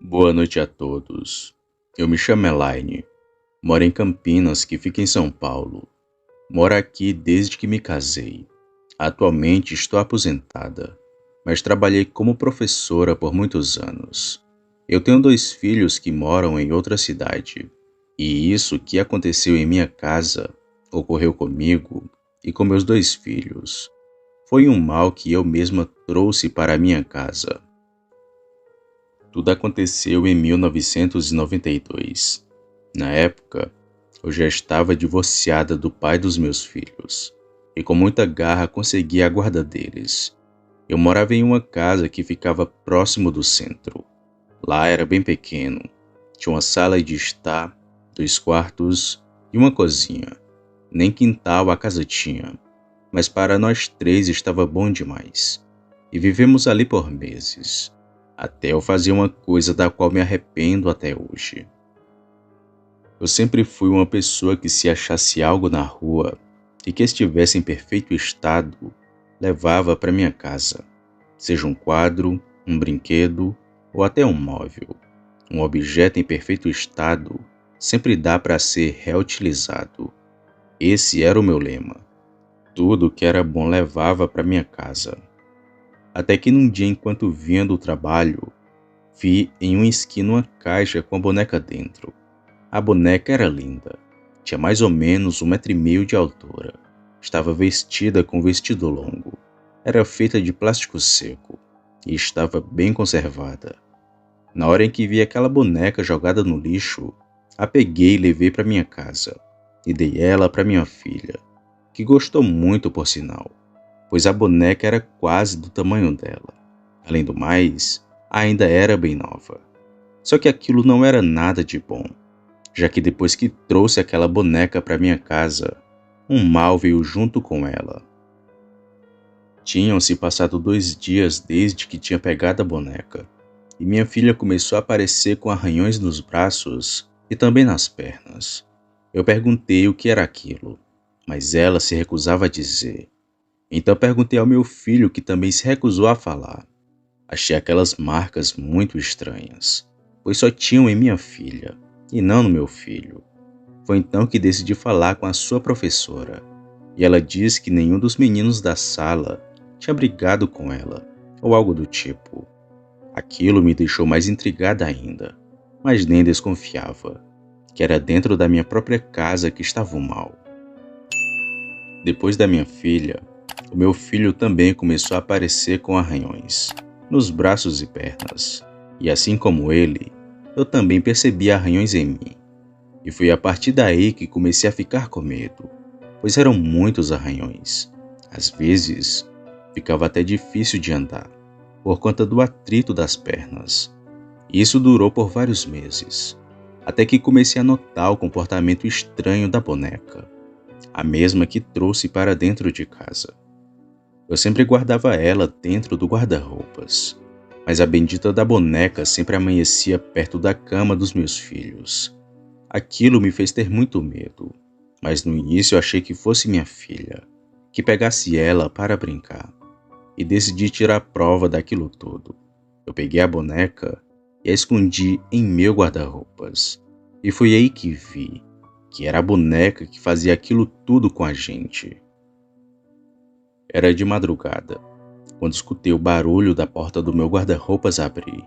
Boa noite a todos. Eu me chamo Elaine, moro em Campinas, que fica em São Paulo. Moro aqui desde que me casei. Atualmente estou aposentada, mas trabalhei como professora por muitos anos. Eu tenho dois filhos que moram em outra cidade, e isso que aconteceu em minha casa ocorreu comigo e com meus dois filhos. Foi um mal que eu mesma trouxe para a minha casa. Tudo aconteceu em 1992. Na época, eu já estava divorciada do pai dos meus filhos e com muita garra consegui a guarda deles. Eu morava em uma casa que ficava próximo do centro. Lá era bem pequeno, tinha uma sala de estar, 2 quartos e uma cozinha. Nem quintal a casa tinha, mas para nós três estava bom demais. E vivemos ali por meses, até eu fazer uma coisa da qual me arrependo até hoje. Eu sempre fui uma pessoa que, se achasse algo na rua e que estivesse em perfeito estado, levava para minha casa, seja um quadro, um brinquedo ou até um móvel. Um objeto em perfeito estado sempre dá para ser reutilizado. Esse era o meu lema. Tudo que era bom levava para minha casa. Até que num dia, enquanto vinha do trabalho, vi em uma esquina uma caixa com a boneca dentro. A boneca era linda. Tinha mais ou menos 1,5 m de altura. Estava vestida com vestido longo. Era feita de plástico seco e estava bem conservada. Na hora em que vi aquela boneca jogada no lixo, a peguei e levei para minha casa e dei ela para minha filha, que gostou muito, por sinal, pois a boneca era quase do tamanho dela. Além do mais, ainda era bem nova. Só que aquilo não era nada de bom, já que depois que trouxe aquela boneca para minha casa, um mal veio junto com ela. Tinham-se passado 2 dias desde que tinha pegado a boneca, e minha filha começou a aparecer com arranhões nos braços e também nas pernas. Eu perguntei o que era aquilo, mas ela se recusava a dizer. Então perguntei ao meu filho, que também se recusou a falar. Achei aquelas marcas muito estranhas, pois só tinham em minha filha, e não no meu filho. Foi então que decidi falar com a sua professora, e ela disse que nenhum dos meninos da sala tinha brigado com ela, ou algo do tipo. Aquilo me deixou mais intrigada ainda, mas nem desconfiava, que era dentro da minha própria casa que estava o mal. Depois da minha filha, o meu filho também começou a aparecer com arranhões nos braços e pernas, e assim como ele, eu também percebi arranhões em mim. E foi a partir daí que comecei a ficar com medo, pois eram muitos arranhões. Às vezes, ficava até difícil de andar, por conta do atrito das pernas. Isso durou por vários meses, até que comecei a notar o comportamento estranho da boneca, a mesma que trouxe para dentro de casa. Eu sempre guardava ela dentro do guarda-roupas, mas a bendita da boneca sempre amanhecia perto da cama dos meus filhos. Aquilo me fez ter muito medo, mas no início eu achei que fosse minha filha, que pegasse ela para brincar, e decidi tirar prova daquilo tudo. Eu peguei a boneca e a escondi em meu guarda-roupas, e foi aí que vi que era a boneca que fazia aquilo tudo com a gente. Era de madrugada, quando escutei o barulho da porta do meu guarda-roupas abrir.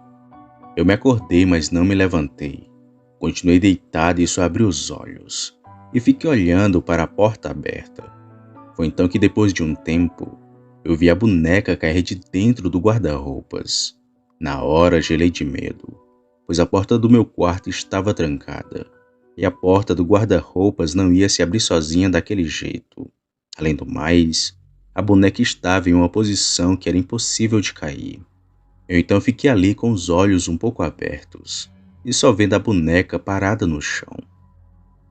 Eu me acordei, mas não me levantei. Continuei deitado e só abri os olhos, e fiquei olhando para a porta aberta. Foi então que, depois de um tempo, eu vi a boneca cair de dentro do guarda-roupas. Na hora gelei de medo, pois a porta do meu quarto estava trancada, e a porta do guarda-roupas não ia se abrir sozinha daquele jeito. Além do mais, a boneca estava em uma posição que era impossível de cair. Eu então fiquei ali com os olhos um pouco abertos, e só vendo a boneca parada no chão.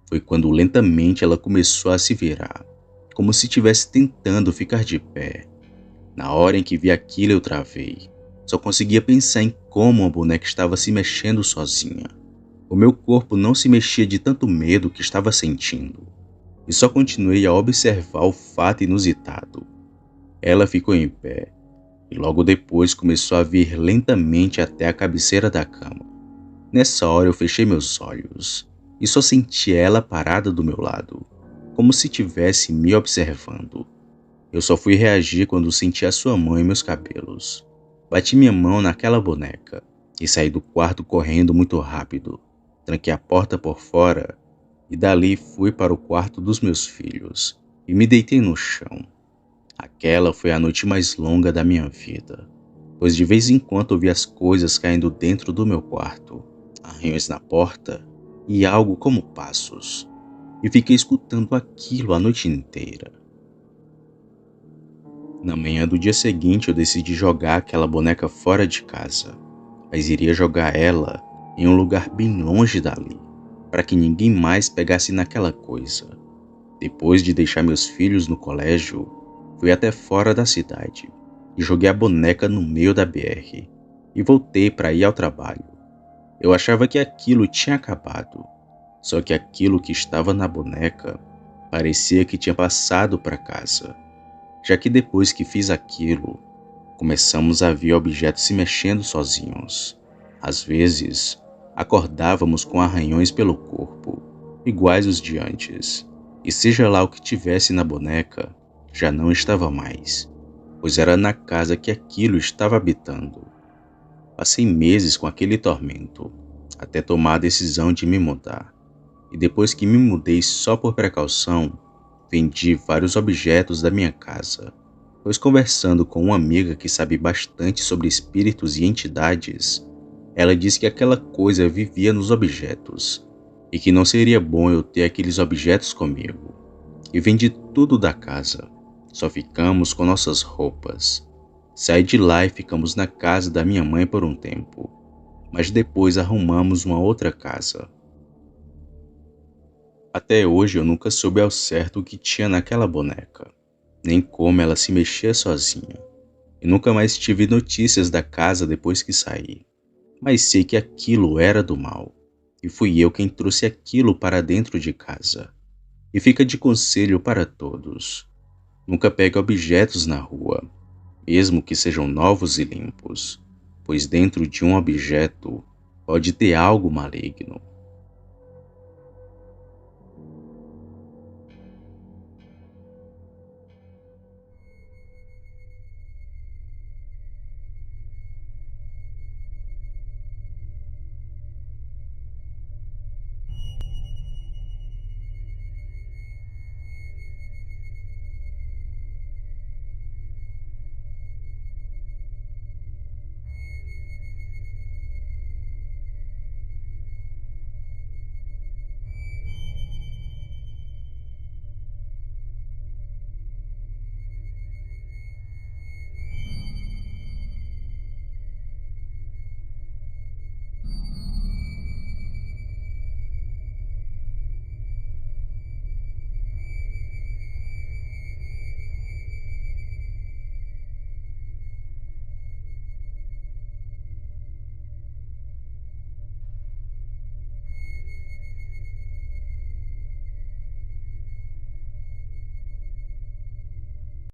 Foi quando lentamente ela começou a se virar, como se estivesse tentando ficar de pé. Na hora em que vi aquilo, eu travei. Só conseguia pensar em como a boneca estava se mexendo sozinha. O meu corpo não se mexia de tanto medo que estava sentindo, e só continuei a observar o fato inusitado. Ela ficou em pé, e logo depois começou a vir lentamente até a cabeceira da cama. Nessa hora eu fechei meus olhos e só senti ela parada do meu lado, como se estivesse me observando. Eu só fui reagir quando senti a sua mão em meus cabelos. Bati minha mão naquela boneca e saí do quarto correndo muito rápido. Tranquei a porta por fora e dali fui para o quarto dos meus filhos e me deitei no chão. Aquela foi a noite mais longa da minha vida, pois de vez em quando eu vi as coisas caindo dentro do meu quarto, arranhões na porta e algo como passos, e fiquei escutando aquilo a noite inteira. Na manhã do dia seguinte eu decidi jogar aquela boneca fora de casa, mas iria jogar ela em um lugar bem longe dali, para que ninguém mais pegasse naquela coisa. Depois de deixar meus filhos no colégio, fui até fora da cidade e joguei a boneca no meio da BR e voltei para ir ao trabalho. Eu achava que aquilo tinha acabado, só que aquilo que estava na boneca parecia que tinha passado para casa, já que depois que fiz aquilo, começamos a ver objetos se mexendo sozinhos. Às vezes, acordávamos com arranhões pelo corpo, iguais os de antes, e seja lá o que tivesse na boneca, já não estava mais, pois era na casa que aquilo estava habitando. Passei meses com aquele tormento, até tomar a decisão de me mudar. E depois que me mudei só por precaução, vendi vários objetos da minha casa, pois conversando com uma amiga que sabe bastante sobre espíritos e entidades, ela disse que aquela coisa vivia nos objetos e que não seria bom eu ter aqueles objetos comigo. E vendi tudo da casa. Só ficamos com nossas roupas. Saí de lá e ficamos na casa da minha mãe por um tempo, mas depois arrumamos uma outra casa. Até hoje eu nunca soube ao certo o que tinha naquela boneca, nem como ela se mexia sozinha. E nunca mais tive notícias da casa depois que saí. Mas sei que aquilo era do mal, e fui eu quem trouxe aquilo para dentro de casa. E fica de conselho para todos: nunca pegue objetos na rua, mesmo que sejam novos e limpos, pois dentro de um objeto pode ter algo maligno.